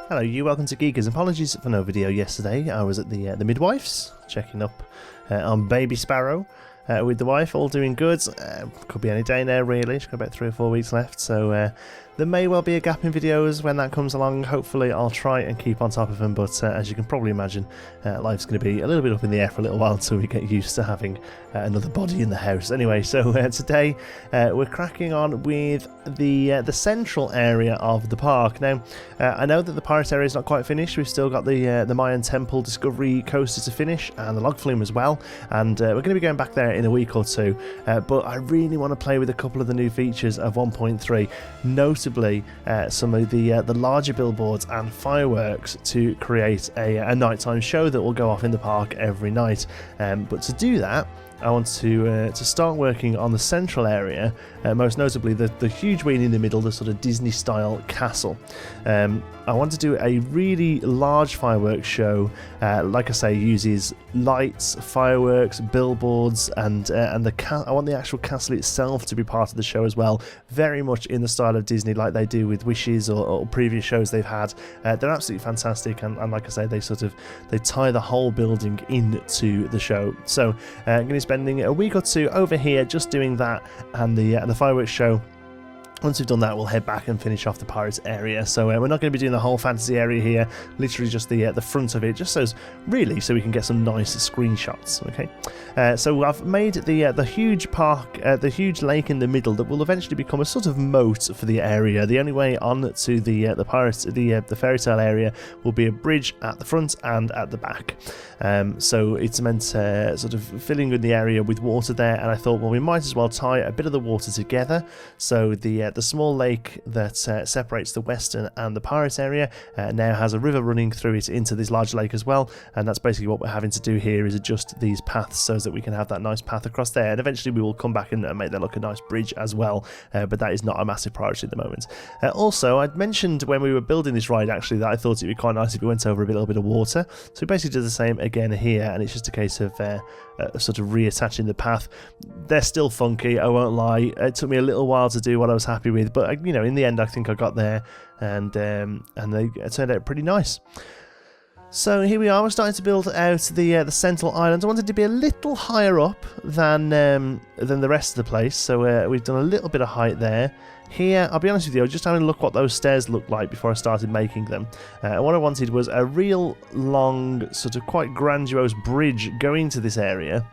Hello you, welcome to Geekism. Apologies for no video yesterday. I was at the midwife's, checking up on baby Sparrow with the wife, all doing good. Could be any day now really, she's got about 3 or 4 weeks left, so there may well be a gap in videos when that comes along. Hopefully I'll try and keep on top of them, but as you can probably imagine, life's going to be a little bit up in the air for a little while until we get used to having another body in the house. Anyway, so today we're cracking on with the central area of the park. Now, I know that the pirate area is not quite finished. We've still got the Mayan Temple Discovery Coaster to finish, and the log flume as well, and we're going to be going back there in a week or two, but I really want to play with a couple of the new features of 1.3, notably some of the larger billboards and fireworks to create a nighttime show that will go off in the park every night. But to do that, I want to start working on the central area, most notably the huge weenie in the middle, the sort of Disney-style castle. I want to do a really large fireworks show. Like I say, uses lights, fireworks, billboards, and I want the actual castle itself to be part of the show as well. Very much in the style of Disney, like they do with Wishes or previous shows they've had. They're absolutely fantastic, and like I say, they tie the whole building into the show. So I'm going to be spending a week or two over here just doing that and the fireworks show. Once we've done that, we'll head back and finish off the pirates area. So we're not going to be doing the whole fantasy area here, literally just the front of it, just so we can get some nice screenshots. Okay, so I've made the huge park, the huge lake in the middle that will eventually become a sort of moat for the area. The only way on to the pirates, the fairy tale area, will be a bridge at the front and at the back. So it's meant sort of filling in the area with water there, and I thought, well, we might as well tie a bit of the water together. So the small lake that separates the western and the pirate area now has a river running through it into this large lake as well, and that's basically what we're having to do here, is adjust these paths so that we can have that nice path across there, and eventually we will come back and make that look a nice bridge as well, but that is not a massive priority at the moment. Also, I'd mentioned when we were building this ride actually that I thought it would be quite nice if we went over a little bit of water, so we basically do the same again here, and it's just a case of sort of reattaching the path. They're still funky, I won't lie. It took me a little while to do what I was happy with, but you know, in the end I think I got there, and they turned out pretty nice. So here we are, we're starting to build out the central island. I wanted to be a little higher up than the rest of the place, so we've done a little bit of height there. Here, I'll be honest with you, I was just having a look what those stairs looked like before I started making them. What I wanted was a real long, sort of quite grandiose bridge going to this area,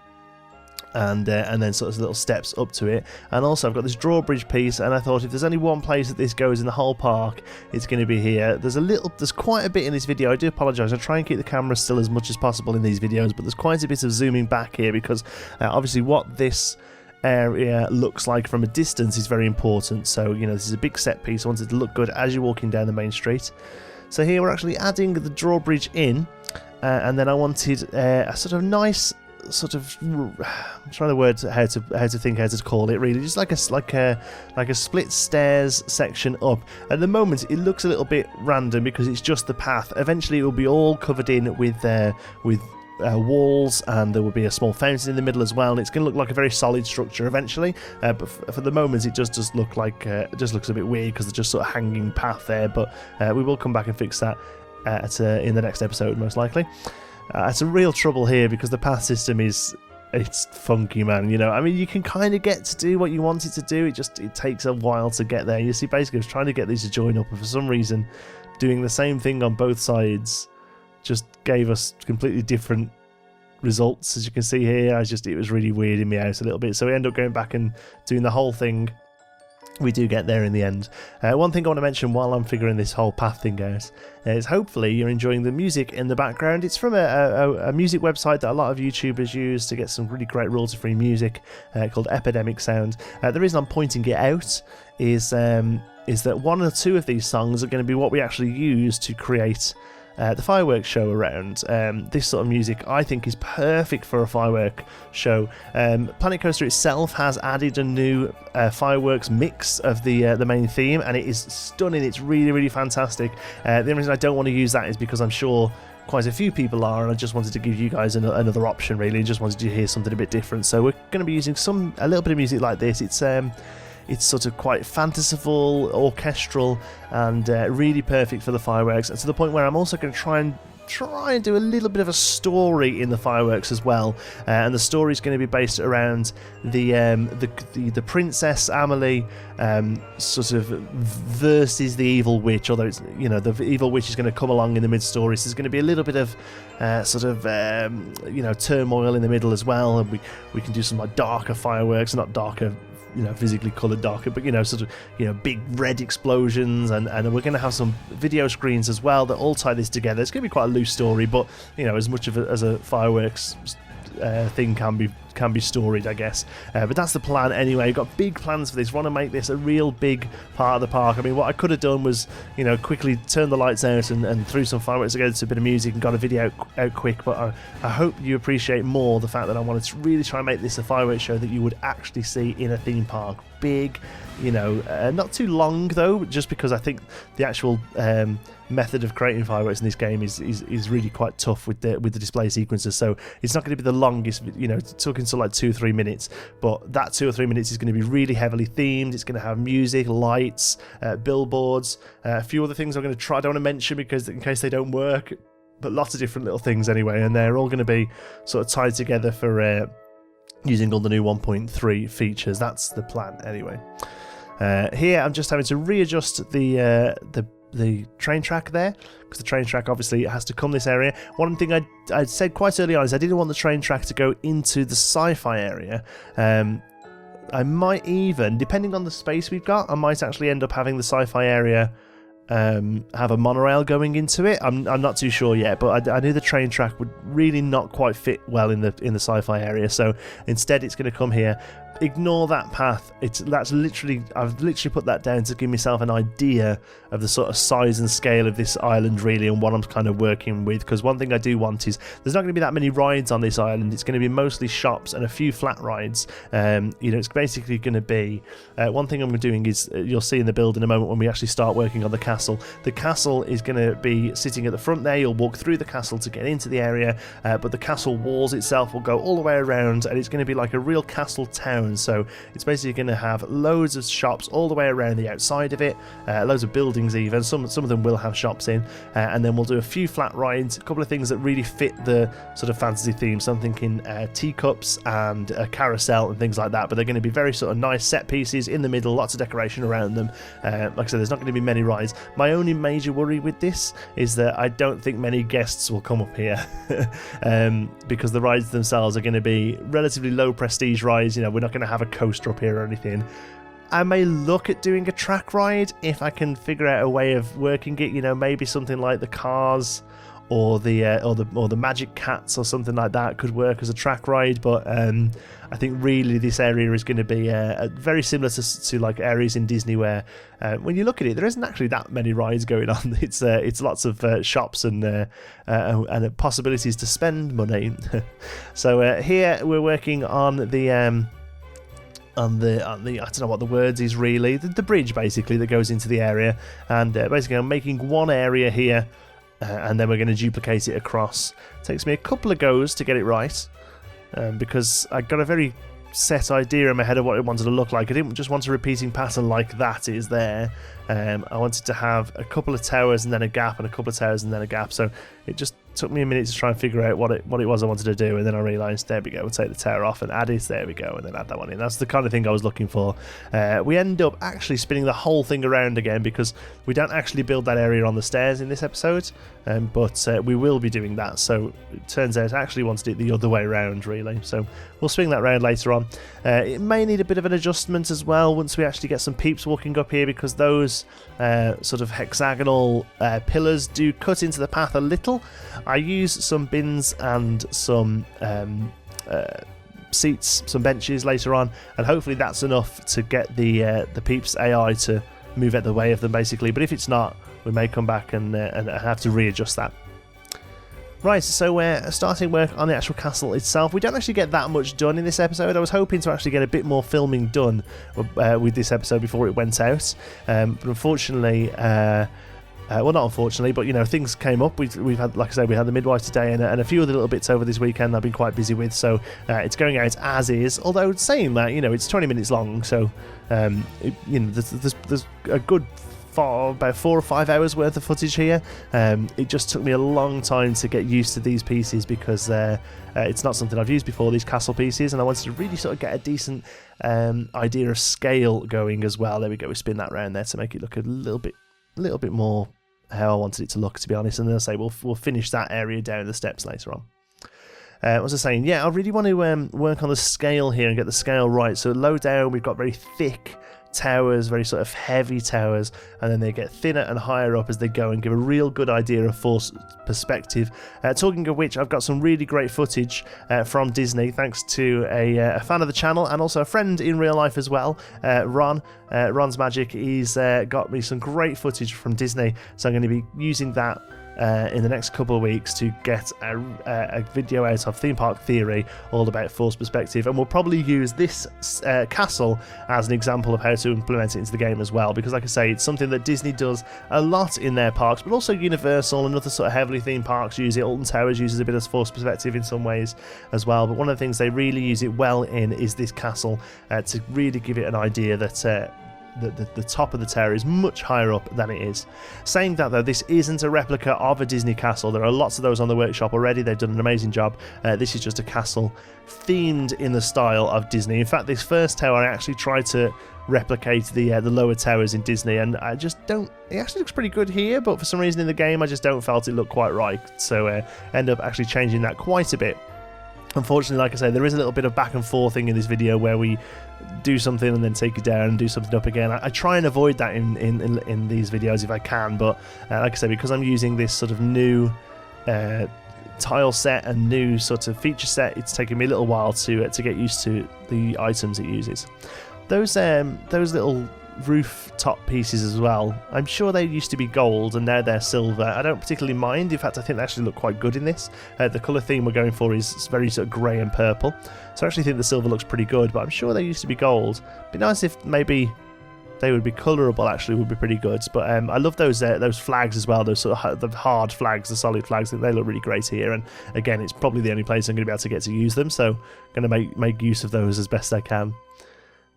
and then sort of little steps up to it. And also I've got this drawbridge piece, and I thought if there's only one place that this goes in the whole park, it's going to be here. There's quite a bit in this video. I do apologise, I try and keep the camera still as much as possible in these videos, but there's quite a bit of zooming back here because obviously what this area looks like from a distance is very important. So, you know, this is a big set piece. I want it to look good as you're walking down the main street. So here we're actually adding the drawbridge in, and then I wanted a sort of nice sort of, I'm trying to word how to call it really, just like a split stairs section up. At the moment it looks a little bit random because it's just the path. Eventually it will be all covered in with walls, and there will be a small fountain in the middle as well, and it's going to look like a very solid structure eventually, but for the moment it just does look like it just looks a bit weird because there's just sort of hanging path there, but we will come back and fix that in the next episode most likely. It's a real trouble here because the path system it's funky, man. You know, I mean, you can kind of get to do what you want it to do, it takes a while to get there. You see, basically I was trying to get these to join up, and for some reason doing the same thing on both sides just gave us completely different results. As you can see here, it was really weirding me out a little bit, so we end up going back and doing the whole thing. We do get there in the end. One thing I want to mention while I'm figuring this whole path thing out is hopefully you're enjoying the music in the background. It's from a music website that a lot of YouTubers use to get some really great royalty-free music called Epidemic Sound. The reason I'm pointing it out is that one or two of these songs are going to be what we actually use to create the fireworks show around. This sort of music I think is perfect for a firework show. Planet Coaster itself has added a new fireworks mix of the main theme, and it is stunning. It's really, really fantastic. The only reason I don't want to use that is because I'm sure quite a few people are, and I just wanted to give you guys another option really, just wanted you to hear something a bit different. So we're going to be using a little bit of music like this. it's sort of quite fanciful, orchestral, and really perfect for the fireworks, and to the point where I'm also going to try and do a little bit of a story in the fireworks as well, and the story is going to be based around the Princess Amelie sort of versus the evil witch, although it's, you know, the evil witch is going to come along in the mid-story, so there's going to be a little bit of you know, turmoil in the middle as well, and we can do some like darker fireworks, not darker, you know, physically coloured darker, but, you know, sort of, you know, big red explosions, and we're going to have some video screens as well that all tie this together. It's going to be quite a loose story, but, you know, as much of it as a fireworks thing can be storied, I guess. But that's the plan anyway. We've got big plans for this. We want to make this a real big part of the park. I mean, what I could have done was, you know, quickly turn the lights out and threw some fireworks together to a bit of music and got a video out quick, but I hope you appreciate more the fact that I wanted to really try and make this a fireworks show that you would actually see in a theme park. Big, you know, not too long though, just because I think the actual method of creating fireworks in this game is really quite tough with the display sequences, so it's not going to be the longest, you know, talking to like 2 or 3 minutes, but that 2 or 3 minutes is going to be really heavily themed. It's going to have music, lights, billboards, a few other things I'm going to try, I don't want to mention because in case they don't work, but lots of different little things anyway, and they're all going to be sort of tied together for using all the new 1.3 features. That's the plan anyway. Here I'm just having to readjust the train track there, because the train track obviously has to come this area. One thing I said quite early on is I didn't want the train track to go into the sci-fi area. I might even, depending on the space we've got, I might actually end up having the sci-fi area have a monorail going into it. I'm not too sure yet, but I knew the train track would really not quite fit well in the sci-fi area, so instead it's going to come here. Ignore that path. I've literally put that down to give myself an idea of the sort of size and scale of this island really, and what I'm kind of working with, because one thing I do want is there's not going to be that many rides on this island. It's going to be mostly shops and a few flat rides. You know, it's basically going to be one thing I'm doing is you'll see in the build in a moment when we actually start working on the castle. The castle is going to be sitting at the front there. You'll walk through the castle to get into the area, but the castle walls itself will go all the way around, and it's going to be like a real castle town. So it's basically going to have loads of shops all the way around the outside of it, loads of buildings even, some of them will have shops in, and then we'll do a few flat rides, a couple of things that really fit the sort of fantasy theme. So I'm thinking teacups and a carousel and things like that, but they're going to be very sort of nice set pieces in the middle, lots of decoration around them. Like I said, there's not going to be many rides. My only major worry with this is that I don't think many guests will come up here because the rides themselves are going to be relatively low prestige rides. You know, we're not going to have a coaster up here or anything. I may look at doing a track ride if I can figure out a way of working it. You know, maybe something like the cars or the magic cats or something like that could work as a track ride. But I think really this area is going to be very similar to like areas in Disney where when you look at it, there isn't actually that many rides going on. It's lots of shops and possibilities to spend money. So here we're working on the I don't know what the words is really, the bridge basically that goes into the area, and basically I'm making one area here, and then we're going to duplicate it across. It takes me a couple of goes to get it right, because I got a very set idea in my head of what it wanted to look like. I didn't just want a repeating pattern like that is there. I wanted to have a couple of towers and then a gap, and a couple of towers and then a gap, so it just took me a minute to try and figure out what it was I wanted to do, and then I realised, there we go, we'll take the tower off and add it, there we go, and then add that one in. That's the kind of thing I was looking for. We end up actually spinning the whole thing around again because we don't actually build that area on the stairs in this episode, but we will be doing that, so it turns out I actually wanted it the other way around really, so we'll swing that round later on. It may need a bit of an adjustment as well once we actually get some peeps walking up here, because those sort of hexagonal pillars do cut into the path a little. I use some bins and some seats, some benches later on, and hopefully that's enough to get the peeps AI to move out the way of them basically, but if it's not, we may come back and have to readjust that. Right, so we're starting work on the actual castle itself. We don't actually get that much done in this episode. I was hoping to actually get a bit more filming done with this episode before it went out, but unfortunately Well, not unfortunately, but you know, things came up. We've had, like I said, we had the midwife today and a few other little bits over this weekend I've been quite busy with, so it's going out as is. Although saying that, you know, it's 20 minutes long, so you know, there's a good about 4 or 5 hours worth of footage here. It just took me a long time to get used to these pieces because it's not something I've used before, these castle pieces, and I wanted to really sort of get a decent idea of scale going as well. There we go, we spin that round there to make it look a little bit more how I wanted it to look, to be honest, and then I'll say we'll finish that area down the steps later on. I was just saying, yeah, I really want to work on the scale here and get the scale right. So low down we've got very thick towers, very sort of heavy towers, and then they get thinner and higher up as they go and give a real good idea of force perspective. Talking of which, I've got some really great footage from Disney, thanks to a fan of the channel and also a friend in real life as well, Ron. Ron's Magic. He's got me some great footage from Disney, so I'm going to be using that in the next couple of weeks to get a video out of Theme Park Theory all about force perspective, and we'll probably use this castle as an example of how to implement it into the game as well, because like I say, it's something that Disney does a lot in their parks, but also Universal and other sort of heavily themed parks use it. Alton Towers uses a bit of force perspective in some ways as well, but one of the things they really use it well in is this castle, to really give it an idea that the top of the tower is much higher up than it is. Saying that though, this isn't a replica of a Disney castle. There are lots of those on the workshop already. They've done an amazing job. This is just a castle themed in the style of Disney. In fact, this first tower I actually tried to replicate the lower towers in Disney, and I just don't. It actually looks pretty good here, but for some reason in the game I just don't felt it looked quite right. So end up actually changing that quite a bit. Unfortunately, like I say, there is a little bit of back and forth thing in this video where we do something and then take it down and do something up again. I try and avoid that in these videos if I can, but like I say, because I'm using this sort of new tile set and new sort of feature set, it's taken me a little while to get used to the items it uses. Those little rooftop pieces as well, I'm sure they used to be gold and now they're silver. I don't particularly mind. In fact, I think they actually look quite good in this. The colour theme we're going for is very sort of grey and purple, so I actually think the silver looks pretty good, but I'm sure they used to be gold. It'd be nice if maybe they would be colourable, actually, would be pretty good. But I love those flags as well, those sort of the hard flags, the solid flags. They look really great here, and again, it's probably the only place I'm going to be able to get to use them, so I'm going to make use of those as best I can.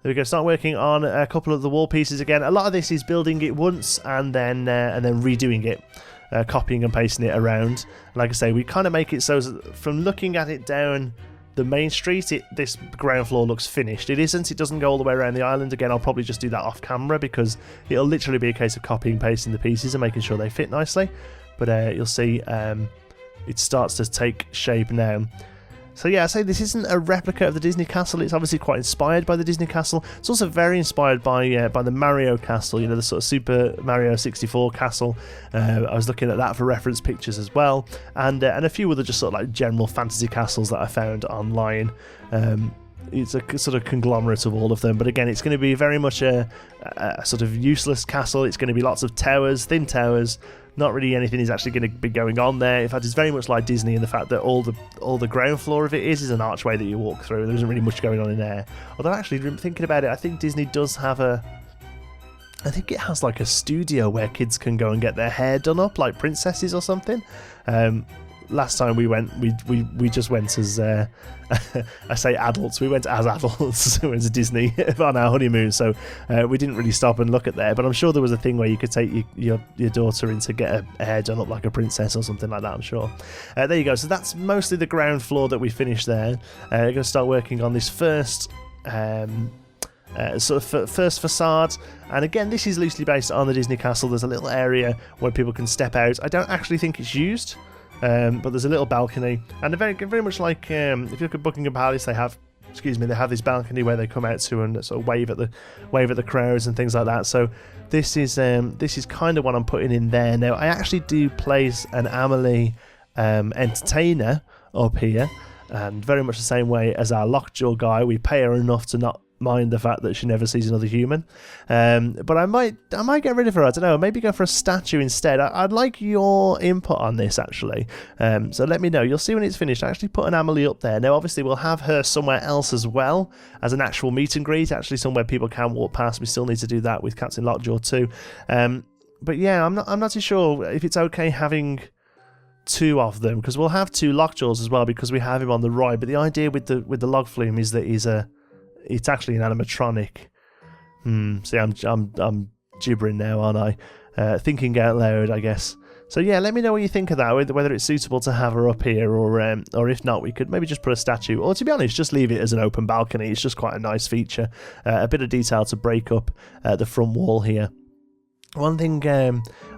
There we go, start working on a couple of the wall pieces again. A lot of this is building it once and then redoing it, copying and pasting it around. Like I say, we kind of make it so from looking at it down the main street, this ground floor looks finished. It isn't, it doesn't go all the way around the island. Again, I'll probably just do that off camera because it'll literally be a case of copying and pasting the pieces and making sure they fit nicely. But you'll see it starts to take shape now. So yeah, I say this isn't a replica of the Disney castle. It's obviously quite inspired by the Disney castle. It's also very inspired by the Mario castle, you know, the sort of Super Mario 64 castle. I was looking at that for reference pictures as well, and a few other just sort of like general fantasy castles that I found online. It's a sort of conglomerate of all of them, but again, it's going to be very much a sort of useless castle. It's going to be lots of towers, thin towers. Not really anything is actually going to be going on there. In fact, it's very much like Disney in the fact that all the ground floor of it is an archway that you walk through. There isn't really much going on in there. Although actually, thinking about it, I think Disney does have I think it has like a studio where kids can go and get their hair done up, like princesses or something. Last time we went, we just went as I say adults. We went as adults. We went to Disney on our honeymoon, so we didn't really stop and look at there. But I'm sure there was a thing where you could take your daughter in to get a hair done up like a princess or something like that. I'm sure. There you go. So that's mostly the ground floor that we finished there. We're going to start working on this first. Sort of first facade, and again, this is loosely based on the Disney castle. There's a little area where people can step out. I don't actually think it's used. But there's a little balcony, and very much like if you look at Buckingham Palace, they have this balcony where they come out to and sort of wave at the crowds and things like that. So this is kind of what I'm putting in there. Now I actually do place an Amelie entertainer up here, and very much the same way as our Lockjaw guy, we pay her enough to not mind the fact that she never sees another human, but I might get rid of her. I don't know, maybe go for a statue instead. I'd like your input on this actually, so let me know. You'll see when it's finished. I actually put an Amelie up there. Now obviously we'll have her somewhere else as well as an actual meet and greet, actually somewhere people can walk past. We still need to do that with Captain Lockjaw too. yeah, I'm not too sure if it's okay having two of them, because we'll have two lockjaws as well because we have him on the right. But the idea with the log flume is that it's actually an animatronic. See, I'm gibbering now, aren't I? Thinking out loud, I guess. So yeah, let me know what you think of that, whether it's suitable to have her up here, or if not, we could maybe just put a statue, or to be honest, just leave it as an open balcony. It's just quite a nice feature, a bit of detail to break up the front wall here. One thing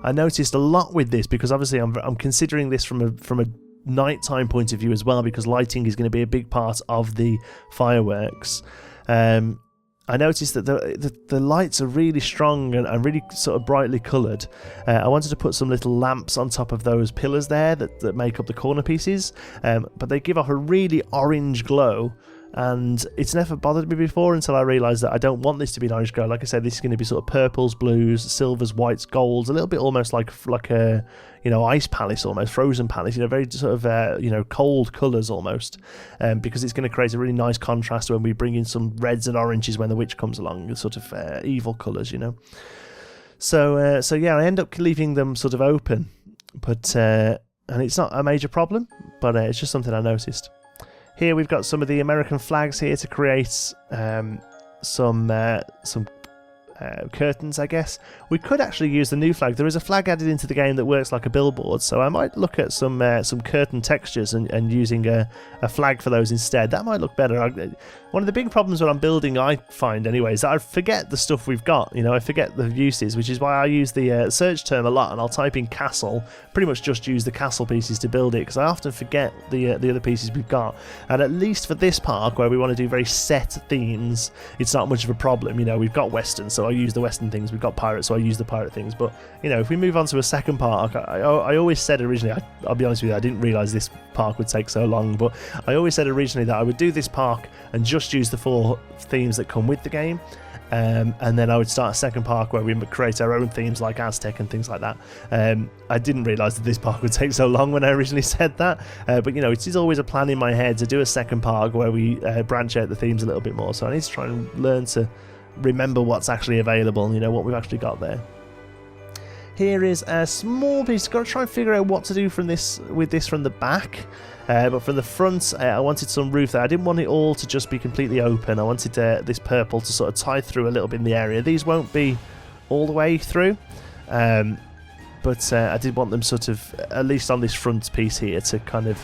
I noticed a lot with this, because obviously I'm considering this from a nighttime point of view as well, because lighting is going to be a big part of the fireworks. I noticed that the lights are really strong and really sort of brightly coloured. I wanted to put some little lamps on top of those pillars there that make up the corner pieces, but they give off a really orange glow, and it's never bothered me before until I realised that I don't want this to be an orange glow. Like I said, this is going to be sort of purples, blues, silvers, whites, golds, a little bit almost like a ice palace, almost frozen palace, very sort of cold colours almost, because it's going to create a really nice contrast when we bring in some reds and oranges when the witch comes along, sort of evil colours, So yeah, I end up leaving them sort of open, but and it's not a major problem, but it's just something I noticed. Here we've got some of the American flags here to create some curtains, I guess. We could actually use the new flag. There is a flag added into the game that works like a billboard, so I might look at some curtain textures and using a flag for those instead. That might look better. One of the big problems when I'm building, I find anyway, is that I forget the stuff we've got. I forget the uses, which is why I use the search term a lot, and I'll type in castle, pretty much just use the castle pieces to build it, because I often forget the other pieces we've got. And at least for this park, where we want to do very set themes, it's not much of a problem. We've got Western, so I use the Western things. We've got Pirate, so I use the Pirate things. But, if we move on to a second park, I always said originally, I'll be honest with you, I didn't realise this park would take so long, but I always said originally that I would do this park and just use the 4 themes that come with the game, and then I would start a second park where we would create our own themes like Aztec and things like that. I didn't realise that this park would take so long when I originally said that, but it is always a plan in my head to do a second park where we branch out the themes a little bit more, so I need to try and learn to remember what's actually available, what we've actually got there. Here is a small piece. Got to try and figure out what to do from this from the back, but from the front, I wanted some roof there. I didn't want it all to just be completely open. I wanted this purple to sort of tie through a little bit in the area. These won't be all the way through, but I did want them sort of at least on this front piece here to kind of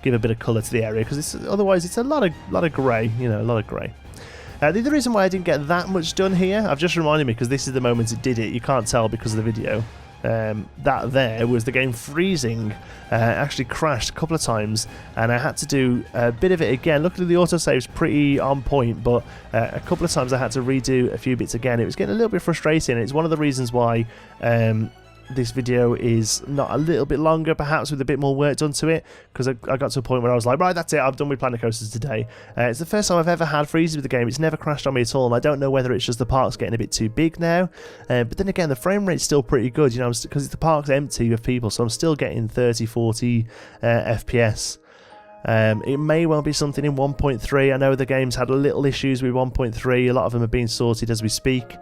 give a bit of colour to the area, because otherwise it's a lot of grey, a lot of grey. The other reason why I didn't get that much done here, I've just reminded me, because this is the moment it did it. You can't tell because of the video. That there was the game freezing. Actually crashed a couple of times, and I had to do a bit of it again. Luckily the autosave's pretty on point, but a couple of times I had to redo a few bits again. It was getting a little bit frustrating. It's one of the reasons why this video is not a little bit longer, perhaps with a bit more work done to it, because I got to a point where I was like, right, that's it, I've done with Planet Coasters today. It's the first time I've ever had freezes with the game. It's never crashed on me at all, and I don't know whether it's just the park's getting a bit too big now, but then again, the frame rate's still pretty good, because the park's empty with people, so I'm still getting 30-40 FPS. It may well be something in 1.3. I know the game's had a little issues with 1.3. A lot of them are being sorted as we speak.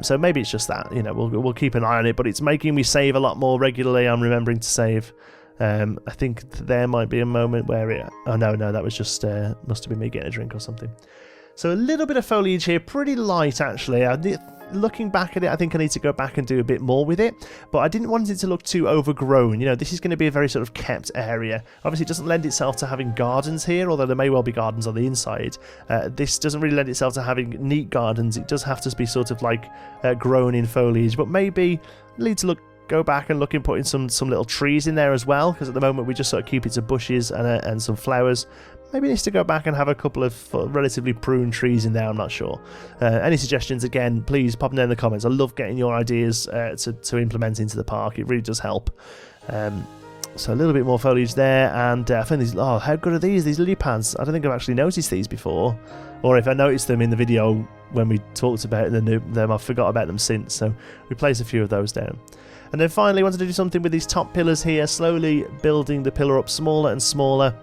So maybe it's just that. We'll keep an eye on it. But it's making me save a lot more regularly. I'm remembering to save. I think there might be a moment where it... Oh, no, that was just... must have been me getting a drink or something. So a little bit of foliage here. Pretty light, actually. Looking back at it, I think I need to go back and do a bit more with it, but I didn't want it to look too overgrown. This is going to be a very sort of kept area. Obviously, it doesn't lend itself to having gardens here, although there may well be gardens on the inside. This doesn't really lend itself to having neat gardens. It does have to be sort of like grown in foliage, but maybe need to go back and look in putting some little trees in there as well, because at the moment we just sort of keep it to bushes and some flowers. Maybe it needs to go back and have a couple of relatively pruned trees in there, I'm not sure. Any suggestions, again, please pop them down in the comments. I love getting your ideas to implement into the park. It really does help. So a little bit more foliage there, and I find these... Oh, how good are these lily pads? I don't think I've actually noticed these before. Or if I noticed them in the video when we talked about them, I've forgot about them since. So we place a few of those down. And then finally, I wanted to do something with these top pillars here, slowly building the pillar up smaller and smaller.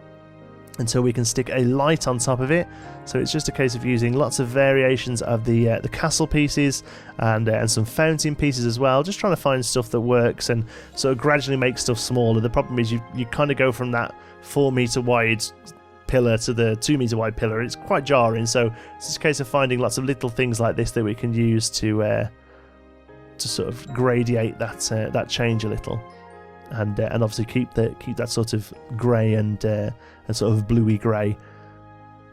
until we can stick a light on top of it. So it's just a case of using lots of variations of the castle pieces and some fountain pieces as well, just trying to find stuff that works and sort of gradually make stuff smaller. The problem is you kind of go from that 4 meter wide pillar to the 2 meter wide pillar. It's quite jarring, so it's just a case of finding lots of little things like this that we can use to sort of gradiate that change a little. And obviously keep that sort of grey and sort of bluey grey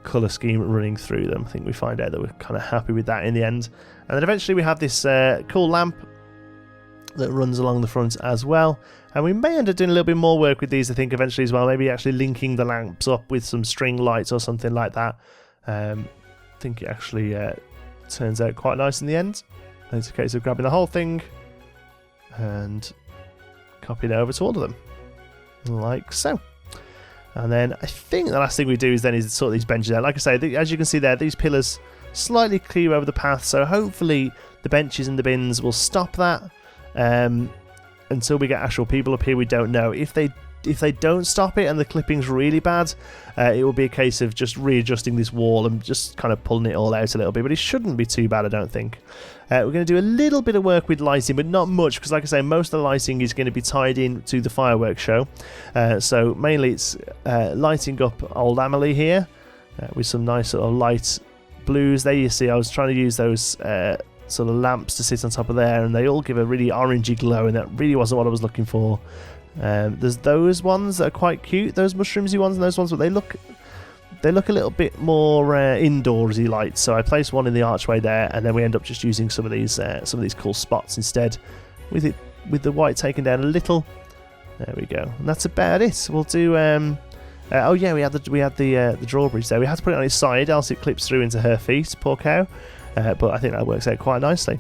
colour scheme running through them. I think we find out that we're kind of happy with that in the end. And then eventually we have this cool lamp that runs along the front as well. And we may end up doing a little bit more work with these, I think, eventually as well. Maybe actually linking the lamps up with some string lights or something like that. I think it actually turns out quite nice in the end. And it's a case of grabbing the whole thing and copying it over to all of them, like so. And then I think the last thing we do is sort these benches out. Like I say, as you can see there, these pillars slightly clear over the path, so hopefully the benches and the bins will stop that. Until we get actual people up here, we don't know. If they don't stop it and the clipping's really bad, it will be a case of just readjusting this wall and just kind of pulling it all out a little bit, but it shouldn't be too bad, I don't think. We're going to do a little bit of work with lighting, but not much, because like I say, most of the lighting is going to be tied in to the fireworks show. So mainly it's lighting up Old Amelie here with some nice sort of light blues. There you see, I was trying to use those sort of lamps to sit on top of there, and they all give a really orangey glow, and that really wasn't what I was looking for. There's those ones that are quite cute, those mushroomsy ones, and those ones, but they look a little bit more indoorsy lights. So I placed one in the archway there, and then we end up just using some of these cool spots instead, with the white taken down a little. There we go, and that's about it. We'll do. Oh yeah, we had the drawbridge there. We had to put it on its side, else it clips through into her feet. Poor cow. But I think that works out quite nicely.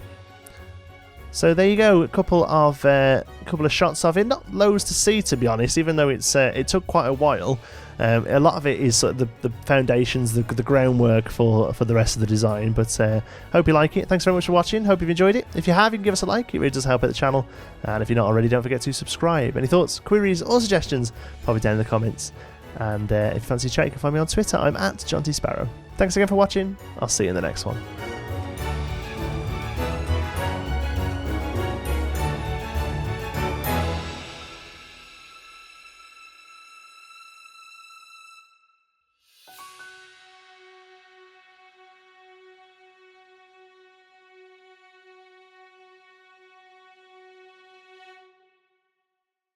So there you go, a couple of shots of it. Not loads to see, to be honest, even though it took quite a while. A lot of it is sort of the foundations, the groundwork for the rest of the design. But hope you like it. Thanks very much for watching. Hope you've enjoyed it. If you have, you can give us a like. It really does help out the channel. And if you're not already, don't forget to subscribe. Any thoughts, queries, or suggestions, pop it down in the comments. And if you fancy a chat, you can find me on Twitter. I'm at John T. Sparrow. Thanks again for watching. I'll see you in the next one.